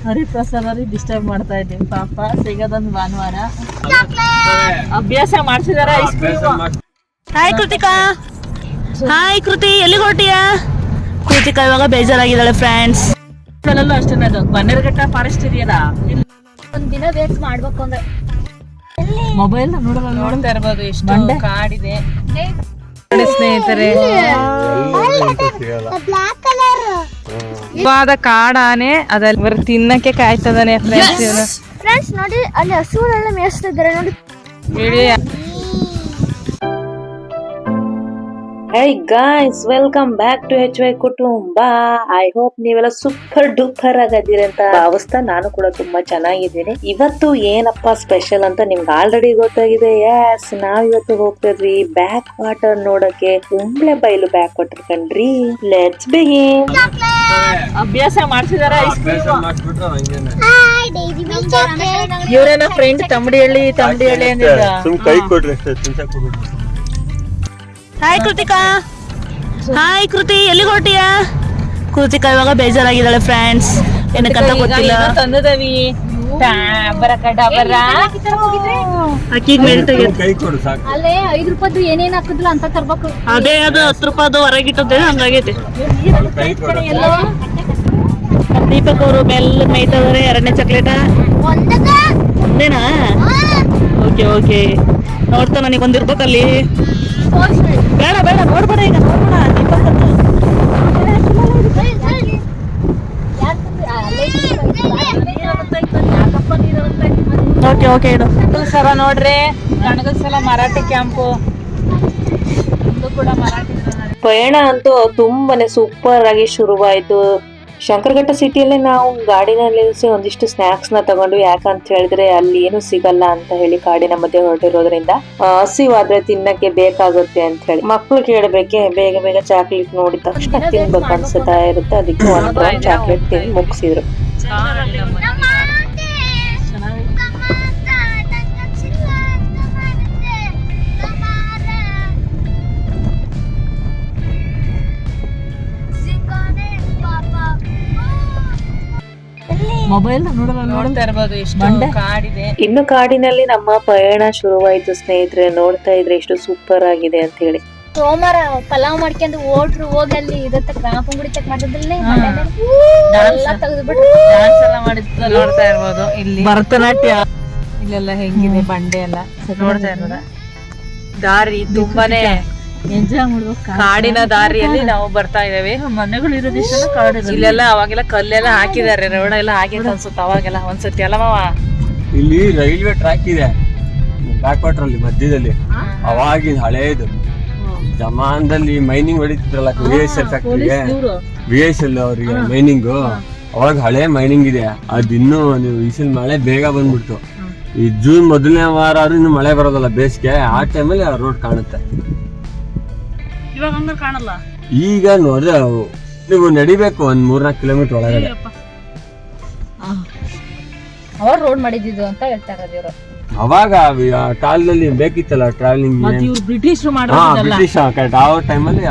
ಹರಿಪ್ರಸಾದ್ ಅವ್ರಿಗೆ ಡಿಸ್ಟರ್ಬ್ ಮಾಡ್ತಾ ಇದ್ದೀವಿ ಪಾಪ ಸಿಗೋದೊಂದು ಭಾನುವಾರ ಅಭ್ಯಾಸ ಮಾಡ್ಸಿದಾರ ice cream. Hi Kritika. Hi Kriti, ಎಲ್ಲಿಗೆ ಹೊರಟಿಯಾ? ಕೃತಿಕಾ ಇವಾಗ ಬೇಜಾರಾಗಿದ್ದಾಳೆ ಫ್ರೆಂಡ್ಸ್. ಅಲ್ಲೂ ಅಷ್ಟೇ, ಅದು ಬನ್ನೇರುಘಟ್ಟ ಫಾರೆಸ್ಟ್ ಇದೆಯಲ್ಲ, ಒಂದಿನ ವೇಟ್ ಮಾಡ್ಬೇಕು ಅಂದ್ರೆ ಮೊಬೈಲ್ ನೋಡ್ತಾ ಇರ್ಬೋದು ಎಷ್ಟು ಕಾಡಿದೆ ಸ್ನೇಹಿತರೆ. ಕಾಡಾನೆ ಅದಲ್ಲಿ ಬರೀ ತಿನ್ನಕ್ಕೆ ಕಾಯ್ತದಾನೆ ಫ್ರೆಂಡ್ಸ್. ನೋಡಿ ಅಲ್ಲಿ ಹಸುಗಳೆಲ್ಲ ಮೇಯಿಸ್ತಾ ಇದ್ದಾರೆ ನೋಡಿ. Hey guys, welcome back to HY ಕುಟುಂಬ. ಐ ಹೋಪ್ ನೀವೆಲ್ಲ ಸೂಪರ್ ಡೂಪರ್ ಆಗಿದ್ದೀರಿ ಅಂತ ಭಾವಿಸ್ತಾ ನಾನು ಕೂಡ ತುಂಬಾ ಚೆನ್ನಾಗಿದ್ದೀನಿ. ಇವತ್ತು ಏನಪ್ಪಾ ಸ್ಪೆಷಲ್ ಅಂತ ನಿಮ್ಗೆ ಆಲ್ರೆಡಿ ಗೊತ್ತಾಗಿದೆ. ಎಸ್, ನಾವಿವತ್ತು ಹೋಗ್ತಾ ಇದ್ವಿ ಬ್ಯಾಕ್ ವಾಟರ್ ನೋಡಕ್ಕೆ. ಕುಂಬ್ಳೆ ಬೈಲು ಬ್ಯಾಕ್ ವಾಟರ್ ಕಣ್ರಿ. Let's begin. ಅಭ್ಯಾಸ ಮಾಡ್ಸಿದಾರ ಐಸ್ ಕ್ರೀಮ್. ಇವರೇನ ಫ್ರೆಂಡ್ ತಮ್ಮಡಿಹಳ್ಳಿ ಅಂದಿದ್ದ. ಕೈ ಕೊಡ್ರಿ. ಹಾಯ್ ಕೃತಿಕಾ. ಹಾಯ್ ಕೃತಿ, ಎಲ್ಲಿಗೆ ಹೊರಟಿಯಾ? ಕೃತಿಕಾ ಇವಾಗ ಬೇಜಾರಾಗಿದ್ದಾಳೆ ಫ್ರೆಂಡ್ಸ್, ಏನಕ್ಕಂತ ಗೊತ್ತಿಲ್ಲ. ತಂದದವಿ ಅಲ್ಲೇ 5 ರೂಪಾಯ್ದು ಏನೇನ್ ಹಾಕಿದ್ಲು ಅಂತ ತರ್ಬೇಕು. ಅದೇ ಅದು 10 ರೂಪಾಯ್ದು ಹೊರಗಿಟ್ಟದೆ ಹಂಗಾಗೈತೆ. ದೀಪಕ್ ಅವರು ಮೆಲ್ಲ ಮೇಯ್ತವ್ರೆ. 2ನೇ ಚಾಕ್ಲೇಟ ಒಂದೇನಾ? Okay okay. ನೋಡ್ತಾ ನನಗೆ ಒಂದಿರ್ಬೇಕಲ್ಲಿ. ಬೇಡ ಬೇಡ, ನೋಡ್ಬೇಡ ಈಗ, ನೋಡ್ಬೇಡ. Okay okay. ಇದು ಸಲ ನೋಡ್ರಿ, ಕಣಗಲ್ ಸಲ ಮರಾಠಿ ಕ್ಯಾಂಪು ಕೂಡ ಮರಾಠಿ ಪಯಣ ಅಂತೂ ತುಂಬಾನೇ ಸೂಪರ್ ಆಗಿ ಶುರುವಾಯ್ತು. ಶಂಕರಘಟ್ಟ ಸಿಟಿಯಲ್ಲಿ ನಾವು ಗಾಡಿನಲ್ಲಿ ಒಂದಿಷ್ಟು ಸ್ನಾಕ್ಸ್ ನ ತಗೊಂಡು, ಯಾಕಂತ ಹೇಳಿದ್ರೆ ಅಲ್ಲಿ ಏನು ಸಿಗಲ್ಲ ಅಂತ ಹೇಳಿ ಕಾಡಿನ ಮಧ್ಯೆ ಹೊರಟಿರೋದ್ರಿಂದ ಹಸಿವಾದ್ರೆ ತಿನ್ನಕ್ಕೆ ಬೇಕಾಗುತ್ತೆ ಅಂತ ಹೇಳಿ ಮಕ್ಳು ಕೇಳಬೇಕೆ ಬೇಗ ಬೇಗ ಚಾಕ್ಲೇಟ್ ನೋಡಿದ ತಕ್ಷಣ ತಿನ್ಬೇಕು ಅನ್ಸುತ್ತಾ ಇರುತ್ತೆ. ಅದಕ್ಕೆ 1 ಗ್ರಾಮ್ ಚಾಕ್ಲೇಟ್ ತಿಂದು ಮುಗಿಸಿದ್ರು. ಮೊಬೈಲ್ ನೋಡ್ತಾ ಇರ್ಬೋದು ಎಷ್ಟು ಕಾಡಿದೆ. ಇನ್ನು ಕಾಡಿನಲ್ಲಿ ನಮ್ಮ ಪಯಣ ಶುರುವಾಯ್ತು ಸ್ನೇಹಿತರೆ. ನೋಡ್ತಾ ಇದ್ರೆ ಎಷ್ಟು ಸೂಪರ್ ಆಗಿದೆ ಅಂತ ಹೇಳಿ. ಸೋಮವಾರ ಪಲಾವ್ ಮಾಡ್ಕೊಂಡು ಹೋಗಿ ಅಲ್ಲಿ ಇದತ್ತ ಕಾಪಂಗುಡಿ ಚೆಕ್ ಮಾಡಿದ್ರಲ್ಲಿ ತೆಗೆದ್ಬಿಟ್ಟು ಡ್ಯಾನ್ಸ್ ಎಲ್ಲ ಮಾಡಿದ್ರು ನೋಡ್ತಾ ಇರ್ಬೋದು. ಇಲ್ಲಿ ಭರತನಾಟ್ಯ ಇಲ್ಲೆಲ್ಲ ಹೆಂಗಿದೆ ಬಂಡೆ ಎಲ್ಲ ನೋಡ್ತಾ ಇರೋದ. ದಾರಿ ತುಂಬಾನೇ ಎಂಜಾಯ್ ಮಾಡ್ಬೇಕು. ಕಾಡಿನ ದಾರಿಯಲ್ಲಿ ನಾವು ಬರ್ತಾ ಇದ್ದೇವೆ. ಮನೆಗಳು ಇರೋದಿಷ್ಟ ಕಾಡು. ಇಲ್ಲೆಲ್ಲ ಅವಾಗೆಲ್ಲ ಕಲ್ಲೆಲ್ಲ ಹಾಕಿದ್ದಾರೆ, ರೋಡ್ ಎಲ್ಲ ಹಾಕಿದ್ ಅನ್ಸುತ್ತೆ ಅವಾಗೆಲ್ಲ ಒಂದ್ಸತಿ ಅಲ್ಲ ಮಾವ. ಇಲ್ಲಿ ರೈಲ್ವೆ ಟ್ರ್ಯಾಕ್ ಇದೆ ಬ್ಯಾಕ್ ವಾಟರ್ ಅಲ್ಲಿ ಮಧ್ಯದಲ್ಲಿ. ಅವಾಗಿನ ಹಳೇದು ಜಮಾನದಲ್ಲಿ ಮೈನಿಂಗ್ ಹೊಡಿತಿದ್ರಲ್ಲ VSL ಫ್ಯಾಕ್ಟ್ರಿಗೆ, VSL ಅವರಿಗೆ ಮೈನಿಂಗ್. ಅವಾಗ ಹಳೆ ಮೈನಿಂಗ್ ಇದೆ. ಅದಿನ್ನೂ ಈ ಮಳೆ ಬೇಗ ಬಂದ್ಬಿಡ್ತು. ಈ ಜೂನ್ ಮೊದಲನೇ ವಾರ ಇನ್ನು ಮಳೆ ಬರೋದಲ್ಲ ಬೇಸಿಗೆ, ಆ ಟೈಮಲ್ಲಿ ಆ ರೋಡ್ ಕಾಣುತ್ತೆ. ಇವಾಗ ಹಂಗ ಕಾಣಲ್ಲ. ಈಗ ನೋಡ್ರೆ ನೀವು ನಡಿಬೇಕು 1-3-4 ಕಿಲೋಮೀಟರ್ ಒಳಗಡೆ. ಅವ್ರು ರೋಡ್ ಮಾಡಿದ್ದು ಅಂತ ಹೇಳ್ತಾ ಇರೋದು ಇವರು. ಅವಾಗ ಕಾಲದಲ್ಲಿ ಬೇಕಿತ್ತಲ್ಲ ಟ್ರಾವೆಲಿಂಗ್. ಬ್ರಿಟಿಷ್ ಬ್ರಿಟಿಷ್ ಆ ಟೈಮಲ್ಲಿ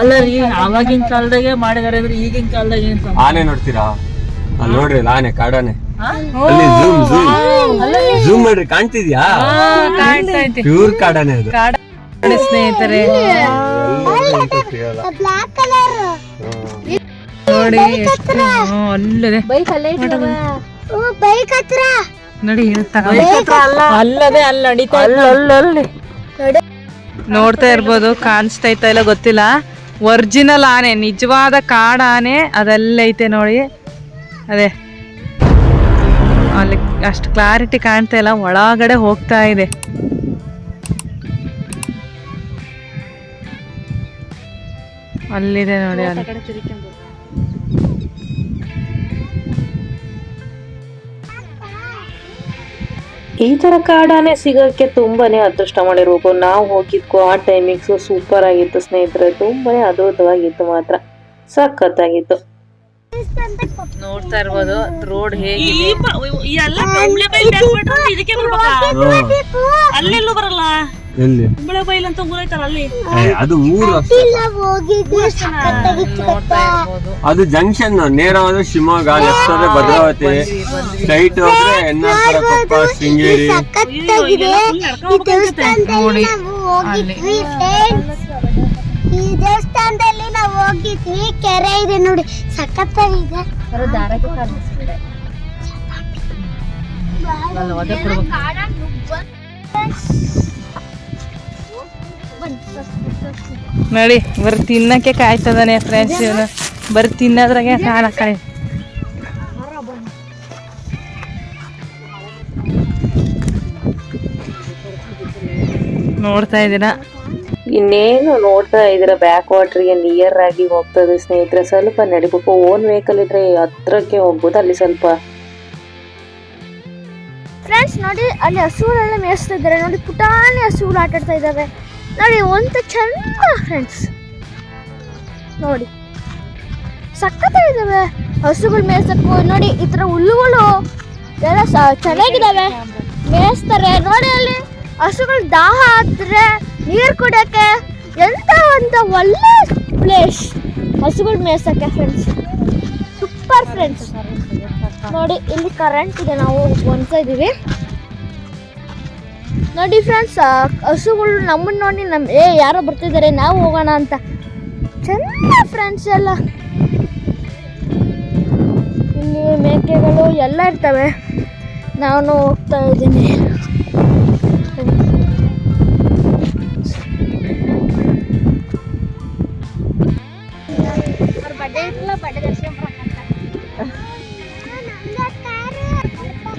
ಅಲ್ಲ ರೀ, ಅವಾಗಿನ ಕಾಲದಾಗೆ ಮಾಡಿದಾರೆ ಅಂದ್ರೆ ಈಗಿನ ಕಾಲದಾಗ ಏನ್ ಆನೆ ನೋಡ್ತೀರಾ? ಅಲ್ಲಿ ನೋಡ್ರಿ, ಆನೆ ಕಾಡಾನೆ. ಅಲ್ಲಿ ಝೂಮ್ ಮಾಡ್ರಿ, ಕಾಣ್ತಿದ್ಯಾ? ಪ್ಯೂರ್ ಕಾಡಾನೆ ಅದು ಸ್ನೇಹಿತರೆ. ನೋಡಿ ಅಲ್ಲದೆ ನೋಡಿ ಅಲ್ಲದೆ ಅಲ್ಲಿ ನಡೀತಾ ಅಲ್ಲಿ ನೋಡ್ತಾ ಇರ್ಬೋದು. ಕಾಣಿಸ್ತಾ ಇಲ್ಲ ಗೊತ್ತಿಲ್ಲ. ಒರಿಜಿನಲ್ ಆನೆ, ನಿಜವಾದ ಕಾಡಾನೆ ಅದೆಲ್ಲ ಐತೆ ನೋಡಿ. ಅದೇ ಅಲ್ಲಿ ಅಷ್ಟು ಕ್ಲಾರಿಟಿ ಕಾಣ್ತಾ ಇಲ್ಲ, ಒಳಗಡೆ ಹೋಗ್ತಾ ಇದೆ. ಅಲ್ಲಿದೆ ನೋಡಿ ಅಲ್ಲಿ. ಈ ತರ ಕಾಡಾನೆ ಸಿಗೋಕ್ಕೆ ತುಂಬಾನೇ ಅದೃಷ್ಟ ಮಾಡಿರ್ಬೇಕು. ನಾವು ಹೋಗಿದ್ಕು ಆ ಟೈಮಿಂಗ್ಸ್ ಸೂಪರ್ ಆಗಿತ್ತು ಸ್ನೇಹಿತರೆ. ತುಂಬಾನೇ ಅದ್ಭುತವಾಗಿತ್ತು, ಮಾತ್ರ ಸಖತ್ತಾಗಿತ್ತು. ನೋಡ್ತಾ ಇರ್ಬೋದು ರೋಡ್ ಹೇಗಿದೆ. ಅಲ್ಲೆಲ್ಲೂ ಬರಲ್ಲ. ಎಲ್ಲಿ ಕುಂಬಳೆ ಬೈಲ್ ಅಂತ ಊರೈತಲ್ಲ ಅಲ್ಲಿ ಅದು ಊರು ಅದು ಜಂಕ್ಷನ್ ನೇರವಾದ ಶಿವಮೊಗ್ಗ ಲೆಫ್ಟ್ ಹೋದ್ರೆ ಭದ್ರಾವತಿ ಸ್ಟ್ರೈಟ್ ಹೋದ್ರೆ ಎನ್ನಾಪುರ ಕೊಪ್ಪ ಶೃಂಗೇರಿ ಈ ದೇವಸ್ಥಾನದಲ್ಲಿ ನಾವು ಹೋಗಿದ್ವಿ. ಕೆರೆ ಇದೆ ನೋಡಿ, ಸಖತ್ತಾಗಿದೆ. ನೋಡಿ ಬರೀ ತಿನ್ನಕ್ಕೆ ಕಾಯ್ತದಾನೆ ಫ್ರೆಂಡ್ಸ್, ಇವನು ಬರೀ ತಿನ್ನೋದ್ರಾಗೆ ಕಾಣಕ್ಕಾಯಿ. ನೋಡ್ತಾ ಇದ್ದೀರಾ, ಇನ್ನೇನು ನೋಡ್ತಾ ಇದೀರ ಬ್ಯಾಕ್ ವಾಟರ್ಗೆ ನಿಯರ್ ಆಗಿ ಹೋಗ್ತದೆ ಸ್ನೇಹಿತರೆ. ಸ್ವಲ್ಪ ನಡಿಬೇಕು, ಓನ್ ವೆಹಿಕಲ್ ಇದ್ರೆ ಹತ್ರಕ್ಕೆ ಹೋಗ್ಬೋದು, ಅಲ್ಲಿ ಸ್ವಲ್ಪ. ಫ್ರೆಂಡ್ಸ್ ನೋಡಿ, ಅಲ್ಲಿ ಹಸುಗಳೆಲ್ಲ ಮೇಯಿಸ್ತಾ ಇದ್ದಾರೆ ನೋಡಿ, ಪುಟಾಣಿ ಹಸುಗಳು ಆಟ ಆಡ್ತಾ ಇದ್ದಾವೆ ನೋಡಿ. ಒಂದು ಚಂದ ಫ್ರೆಂಡ್ಸ್ ನೋಡಿ, ಸಖತ್ತಾಗಿದ್ದಾವೆ ಹಸುಗಳು ಮೇಯ್ಸಕ್ಕೂ. ನೋಡಿ ಈ ಥರ ಹುಲ್ಲುಗಳು ಎಲ್ಲ ಚೆನ್ನಾಗಿದ್ದಾವೆ, ಮೇಯಿಸ್ತಾರೆ ನೋಡಿ. ಅಲ್ಲಿ ಹಸುಗಳು ದಾಹ ಆದ್ರೆ ನೀರು ಕುಡಿಯೋಕ್ಕೆ ಎಂತ ಒಂದು ಒಳ್ಳೆ ಪ್ಲೇಸ್ ಹಸುಗಳು ಮೇಯ್ಸಕ್ಕೆ ಫ್ರೆಂಡ್ಸ್, ಸೂಪರ್ ಫ್ರೆಂಡ್ಸ್. ನೋಡಿ ಇಲ್ಲಿ ಕರೆಂಟ್ ಇದೆ, ನಾವು ಹೊಂದ್ತಾ ಇದ್ದೀವಿ ನೋಡಿ ಫ್ರೆಂಡ್ಸ್. ಹಸುಗಳು ನಮ್ಮನ್ನ ನೋಡಿ ಯಾರೋ ಬರ್ತಿದ್ದಾರೆ, ನಾವು ಹೋಗೋಣ ಅಂತ ಚಂದ ಫ್ರೆಂಡ್ಸ್. ಎಲ್ಲ ಇಲ್ಲಿ ಮೇಕೆಗಳು ಎಲ್ಲ ಇರ್ತವೆ, ನಾನು ಹೋಗ್ತಾ ಇದ್ದೀನಿ.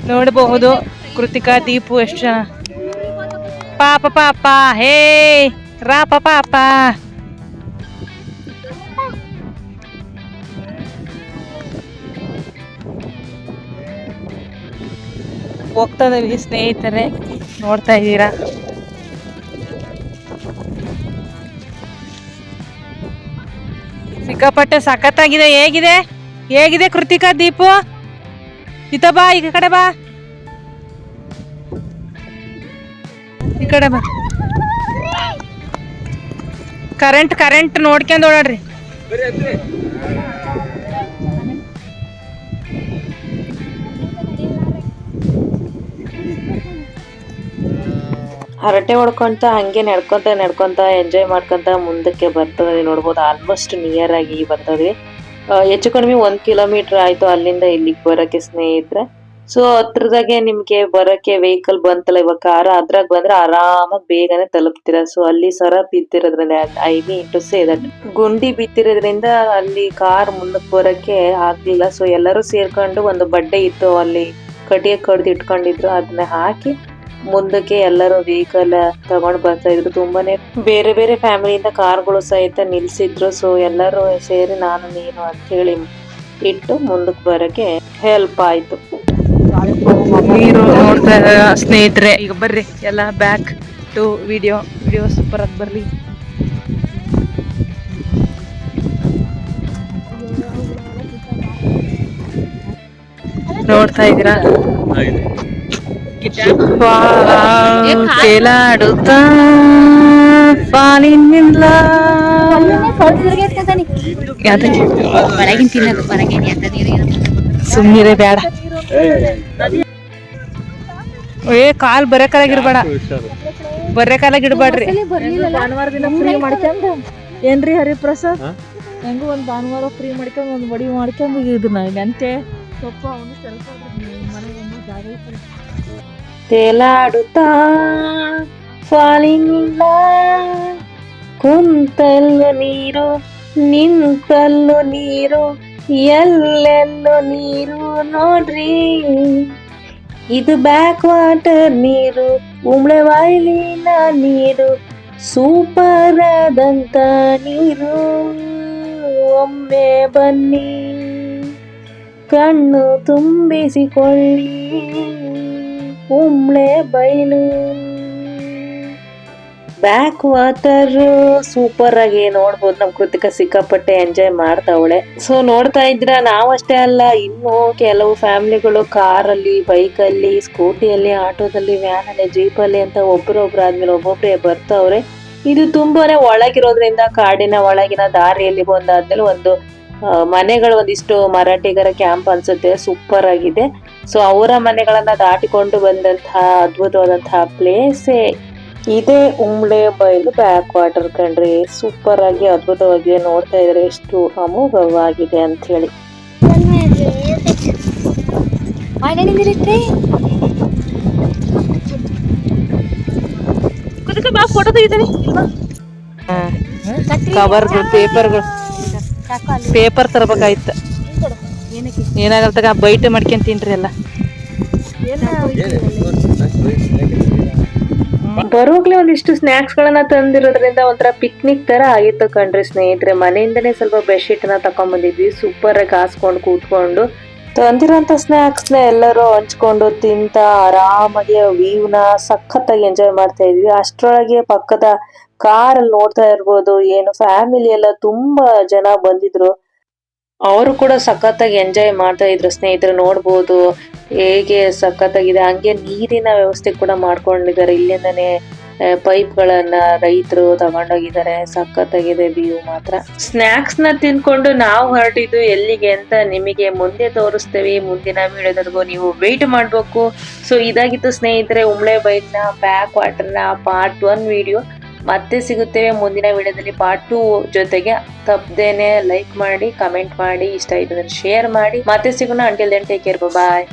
ನೋಡಬಹುದು ಕೃತಿಕಾ, ದೀಪು ಎಷ್ಟು ಜನ. ಪಾಪ ಪಾಪ ಹೇ ರಾಪ ಪಾಪ. ಹೋಗ್ತಾ ಇದೀವಿ ಸ್ನೇಹಿತರೆ, ನೋಡ್ತಾ ಇದ್ದೀರಾ. ಸಿಕ್ಕಾಪಟ್ಟೆ ಸಖತ್ತಾಗಿದೆ. ಹೇಗಿದೆ ಹೇಗಿದೆ ಕೃತಿಕಾ, ದೀಪು? ಇತ ಬಾ, ಈ ಕಡೆ ಬಾ, ಈ ಕಡೆ ಬಾ. ಕರೆಂಟ್ ನೋಡ್ಕೊಂಡು ಓಡಾಡ್ರಿ. ಹರಟೆ ಹೊಡ್ಕೊಂತ ಹಂಗೆ ನಡ್ಕೊಂತ ಎಂಜಾಯ್ ಮಾಡ್ಕೊಂತ ಮುಂದಕ್ಕೆ ಬರ್ತದೆ. ನೋಡ್ಬೋದು ಆಲ್ಮೋಸ್ಟ್ ನಿಯರ್ ಆಗಿ ಬರ್ತದೆ. ಹೆಚ್ಚು ಕಡಿಮೆ 1 ಕಿಲೋಮೀಟರ್ ಆಯ್ತು ಅಲ್ಲಿಂದ ಇಲ್ಲಿಗೆ ಬರಕ್ಕೆ ಸ್ನೇಹಿತರೆ. ಸೊ ಹತ್ರದಾಗೆ ನಿಮ್ಗೆ ಬರಕ್ಕೆ ವೆಹಿಕಲ್ ಬಂತಲ್ಲ, ಇವಾಗ ಕಾರ್, ಅದ್ರಾಗ ಬಂದ್ರೆ ಆರಾಮಾಗಿ ಬೇಗನೆ ತಲುಪ್ತೀರಾ. ಸೊ ಅಲ್ಲಿ ಸರ ಬಿದ್ದಿರೋದ್ರಿಂದ ಗುಂಡಿ ಬಿದ್ದಿರೋದ್ರಿಂದ ಅಲ್ಲಿ ಕಾರ್ ಮುಂದಕ್ಕೆ ಬರಕ್ಕೆ ಆಗ್ಲಿಲ್ಲ. ಸೊ ಎಲ್ಲರೂ ಸೇರ್ಕೊಂಡು ಒಂದು ಬಡ್ಡೆ ಇತ್ತು ಅಲ್ಲಿ ಕಟ್ಟಿಗೆ ಕಡ್ದು ಇಟ್ಕೊಂಡಿದ್ರು, ಅದನ್ನ ಹಾಕಿ ಮುಂದಕ್ಕೆ ಎಲ್ಲರೂ ವೆಹಿಕಲ್ ತಗೊಂಡ್ ಬರ್ತಾ ಇದ್ರು. ತುಂಬಾನೇ ಬೇರೆ ಬೇರೆ ಫ್ಯಾಮಿಲಿಯಿಂದ ಕಾರ್ಗಳು ಸಹಿತ ನಿಲ್ಸಿದ್ರು. ಸೊ ಎಲ್ಲರೂ ಸೇರಿ ನಾನು ನೀನು ಅಂತ ಹೇಳಿ ಇಟ್ಟು ಮುಂದಕ್ಕೆ ಬರಕ್ಕೆ ಹೆಲ್ಪ್ ಆಯ್ತು. ನೀರು ನೋಡ್ತಾ ಇದ್ದಾರೆ ಸ್ನೇಹಿತರೆ. ಈಗ ಬರ್ರಿ ಎಲ್ಲ ಬ್ಯಾಕ್ ಟು ವಿಡಿಯೋ ಸೂಪರ್ ಆಗಿ ಬರ್ಲಿ. ನೋಡ್ತಾ ಇದ್ದೀರಾ, ತೇಲಾಡುತ್ತಾ ಫಾಲಿನಿಂದ ಸುಮ್ಮನೆ ಬೇಡ. ಕಾಲ್ ಬರೇ ಕಾಲಾಗಿರ್ಬೇಡ, ಬರೇ ಕಾಲಾಗಿಡ್ಬೇಡ್ರಿ. ಭಾನುವಾರ ದಿನ ಫ್ರೀ ಮಾಡ್ಕೊಂಡು ಏನ್ರಿ ಹರಿಪ್ರಸಾದ್, ಹೆಂಗು ಒಂದ್ ಭಾನುವಾರ ಫ್ರೀ ಮಾಡ್ಕೊಂಡು ಒಂದ್ ಬಡಿ ಮಾಡ್ಕೊಂಡು ಇದನ್ನ ಮೆಂತೆ ಸೊಪ್ಪು ಅವನು ಸ್ವಲ್ಪ ಮನೆಗೆ ಜಾಗ ಐತೆ. ತೇಲಾಡುತ್ತಾ ಫಾಲಿನಿಲ್ಲ, ಕುಂತಲ್ಲೂ ನೀರು ನಿಂತಲ್ಲೂ ನೀರು, ಎಲ್ಲೆಲ್ಲೂ ನೀರು ನೋಡ್ರಿ. ಇದು ಬ್ಯಾಕ್ ವಾಟರ್ ನೀರು, ಉಮ್ಳೆ ವಾಯ್ಲಿನ ನೀರು, ಸೂಪರ್ ಆದಂತ ನೀರು. ಒಮ್ಮೆ ಬನ್ನಿ ಕಣ್ಣು ತುಂಬಿಸಿಕೊಳ್ಳಿ, ಉಮ್ಳೆ ಬೈಲು ಬ್ಯಾಕ್ ವಾಟರ್ ಸೂಪರ್ ಆಗಿ ನೋಡ್ಬೋದು. ನಮ್ ಕೃತಿಕ ಸಿಕ್ಕಾಪಟ್ಟೆ ಎಂಜಾಯ್ ಮಾಡ್ತಾವಳೆ. ಸೊ ನೋಡ್ತಾ ಇದ್ರ ನಾವಷ್ಟೇ ಅಲ್ಲ, ಇನ್ನು ಕೆಲವು ಫ್ಯಾಮಿಲಿಗಳು ಕಾರಲ್ಲಿ, ಬೈಕಲ್ಲಿ, ಸ್ಕೂಟಿಯಲ್ಲಿ, ಆಟೋದಲ್ಲಿ, ವ್ಯಾನ್ ಅಲ್ಲಿ, ಜೀಪಲ್ಲಿ ಅಂತ ಒಬ್ರೊಬ್ರು ಆದ್ಮೇಲೆ ಒಬ್ಬೊಬ್ರೆ ಬರ್ತಾವ್ರೆ. ಇದು ತುಂಬಾನೇ ಒಳಗಿರೋದ್ರಿಂದ ಕಾಡಿನ ಒಳಗಿನ ದಾರಿಯಲ್ಲಿ ಬಂದಾದ್ಮೇಲೆ ಒಂದು ಮನೆಗಳು ಒಂದಿಷ್ಟು ಮರಾಠಿಗರ ಕ್ಯಾಂಪ್ ಅನ್ಸುತ್ತೆ. ಸೂಪರ್ ಆಗಿದೆ. ಸೊ ಅವರ ಮನೆಗಳನ್ನ ದಾಟಿಕೊಂಡು ಬಂದಂತಹ ಅದ್ಭುತವಾದಂತಹ ಪ್ಲೇಸೇ ಇದೇ ಉಮ್ಳೆ ಬೈಲು ಬ್ಯಾಕ್ ವಾಟರ್ ಕಣ್ರಿ. ಸೂಪರ್ ಆಗಿ ಅದ್ಭುತವಾಗಿ ನೋಡ್ತಾ ಇದ್ರೆ ಎಷ್ಟು ಅಮೋಘವಾಗಿದೆ ಅಂತ ಹೇಳಿ. ಫೋಟೋ ತೆಗಿತೀನಿ. ಕವರ್ಗಳು, ಪೇಪರ್ ತರಬೇಕಾಯ್ತ. ಏನಾಗಲ್ತಾಗ ಬೈಟ್ ಮಾಡ್ಕೊಂಡ್ ತಿನ್ರಿ ಎಲ್ಲ. ಬರೋಗ್ಲೇ ಒಂದಿಷ್ಟು ಸ್ನಾಕ್ಸ್ ಗಳನ್ನ ತಂದಿರೋದ್ರಿಂದ ಒಂಥರ ಪಿಕ್ನಿಕ್ ತರ ಆಗಿತ್ತು ಕಣ್ರಿ ಸ್ನೇಹಿತರೆ. ಮನೆಯಿಂದನೇ ಸ್ವಲ್ಪ ಬೆಡ್ಶೀಟ್ ನ ತಕೊಂಡ್ ಬಂದಿದ್ವಿ. ಸೂಪರ್ ಆಗಿ ಹಾಸ್ಕೊಂಡು ಕೂತ್ಕೊಂಡು ತಂದಿರೋಂತ ಸ್ನಾಕ್ಸ್ ನ ಎಲ್ಲರೂ ಹಂಚ್ಕೊಂಡು ತಿಂತ ಆರಾಮಾಗಿ ವ್ಯೂ ನ ಸಖತ್ತಾಗಿ ಎಂಜಾಯ್ ಮಾಡ್ತಾ ಇದ್ವಿ. ಅಷ್ಟ್ರೊಳಗೆ ಪಕ್ಕದ ಕಾರ್ ಅಲ್ಲಿ ನೋಡ್ತಾ ಇರ್ಬೋದು, ಏನು ಫ್ಯಾಮಿಲಿ ಎಲ್ಲ ತುಂಬಾ ಜನ ಬಂದಿದ್ರು. ಅವರು ಕೂಡ ಸಖತ್ತಾಗಿ ಎಂಜಾಯ್ ಮಾಡ್ತಾ ಇದ್ರು ಸ್ನೇಹಿತರು. ನೋಡ್ಬೋದು ಹೇಗೆ ಸಖತ್ತಾಗಿದೆ. ಹಂಗೆ ನೀರಿನ ವ್ಯವಸ್ಥೆ ಕೂಡ ಮಾಡ್ಕೊಂಡಿದ್ದಾರೆ. ಇಲ್ಲಿಂದಾನೆ ಪೈಪ್ ಗಳನ್ನ ರೈತರು ತಗೊಂಡೋಗಿದ್ದಾರೆ. ಸಖತ್ತಾಗಿದೆ ವ್ಯೂ ಮಾತ್ರ. ಸ್ನಾಕ್ಸ್ ನ ತಿನ್ಕೊಂಡು ನಾವು ಹೊರಟಿದ್ದು ಎಲ್ಲಿಗೆ ಅಂತ ನಿಮಗೆ ಮುಂದೆ ತೋರಿಸ್ತೇವೆ. ಮುಂದಿನ ವಿಡಿಯೋದವರೆಗೂ ನೀವು ವೇಟ್ ಮಾಡ್ಬೇಕು. ಸೊ ಇದಾಗಿತ್ತು ಸ್ನೇಹಿತರೆ ಉಮ್ಳೆ ಬೈಲ್ನ ಬ್ಯಾಕ್ ವಾಟರ್ ನ ಪಾರ್ಟ್ 1 ವಿಡಿಯೋ. ಮತ್ತೆ ಸಿಗುತ್ತೇವೆ ಮುಂದಿನ ವಿಡಿಯೋದಲ್ಲಿ ಪಾರ್ಟ್ 2 ಜೊತೆಗೆ. ತಪ್ಪದೇನೆ ಲೈಕ್ ಮಾಡಿ, ಕಮೆಂಟ್ ಮಾಡಿ, ಇಷ್ಟ ಆಯ್ತು ಶೇರ್ ಮಾಡಿ. ಮತ್ತೆ ಸಿಗೋಣ. ಅಂಟಿಲ್ ದೆನ್ ಟೇಕ್ ಕೇರ್, ಬಾಯ್.